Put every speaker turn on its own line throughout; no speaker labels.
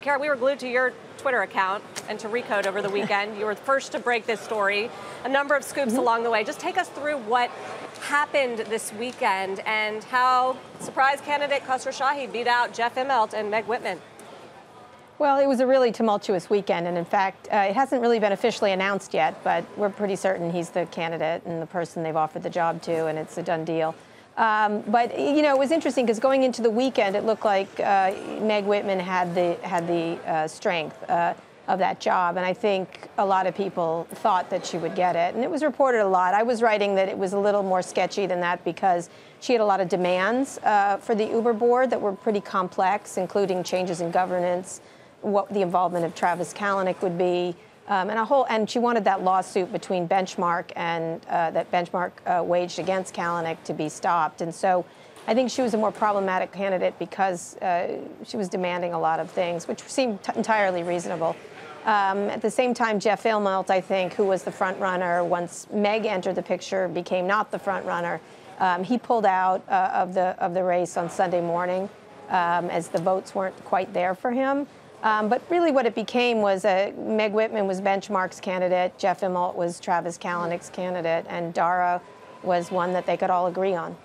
Kara, we were glued to your Twitter account and to ReCode over the weekend. You were the first to break this story. A number of scoops along the way. Just take us through what happened this weekend and how surprise candidate Khosrowshahi beat out Jeff Immelt and Meg Whitman.
Well, it was a really tumultuous weekend, and in fact, it hasn't really been officially announced yet, but we're pretty certain he's the candidate and the person they've offered the job to, and it's a done deal. But you know, it was interesting because going into the weekend, it looked like Meg Whitman had the strength of that job, and I think a lot of people thought that she would get it, and it was reported a lot. I was writing that it was a little more sketchy than that because she had a lot of demands for the Uber board that were pretty complex, including changes in governance, what the involvement of Travis Kalanick would be, and she wanted that lawsuit between Benchmark and that Benchmark waged against Kalanick to be stopped. And so I think she was a more problematic candidate because she was demanding a lot of things, which seemed entirely reasonable. At the same time, Jeff Immelt, I think, who was the front runner once Meg entered the picture, became not the front runner. He pulled out of the race on Sunday morning as the votes weren't quite there for him. But really what it became was Meg Whitman was Benchmark's candidate, Jeff Immelt was Travis Kalanick's candidate, and Dara was one that they could all agree on.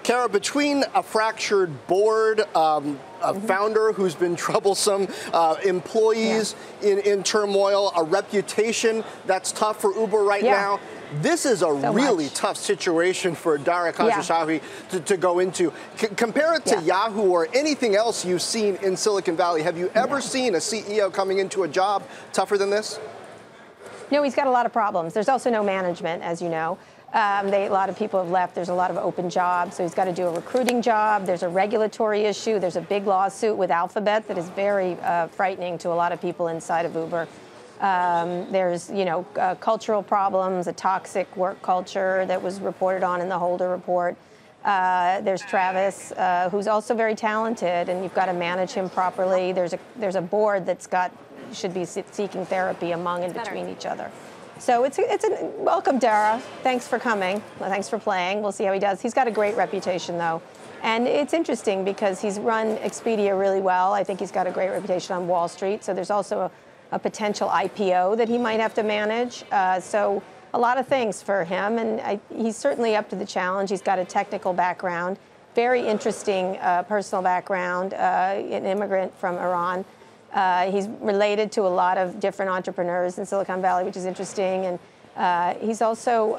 Kara, between a fractured board, a founder who's been troublesome, employees in turmoil, a reputation that's tough for Uber right now, this is a really tough situation for Dara Khosrowshahi to go into. Compare it to Yahoo or anything else you've seen in Silicon Valley. Have you ever seen a CEO coming into a job tougher than this?
No, he's got a lot of problems. There's also no management, as you know. A lot of people have left. There's a lot of open jobs, so he's got to do a recruiting job. There's a regulatory issue. There's a big lawsuit with Alphabet that is very frightening to a lot of people inside of Uber. There's, cultural problems, a toxic work culture that was reported on in the Holder report. There's Travis, who's also very talented, and you've got to manage him properly. There's a board should be seeking therapy among and between each other. So it's a welcome, Dara. Thanks for coming. Well, thanks for playing. We'll see how he does. He's got a great reputation, though. And it's interesting because he's run Expedia really well. I think he's got a great reputation on Wall Street. So there's also a potential IPO that he might have to manage. So a lot of things for him. And he's certainly up to the challenge. He's got a technical background, very interesting personal background, an immigrant from Iran. He's related to a lot of different entrepreneurs in Silicon Valley, which is interesting. And he's also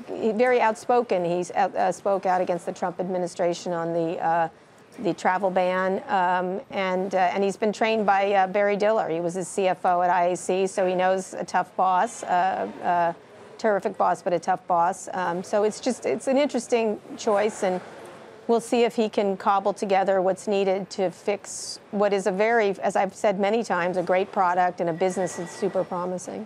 very outspoken. He spoke out against the Trump administration on the travel ban. And he's been trained by Barry Diller. He was his CFO at IAC, so he knows a tough boss, terrific boss, but a tough boss. So it's an interesting choice. And we'll see if he can cobble together what's needed to fix what is a very, as I've said many times, a great product and a business that's super promising.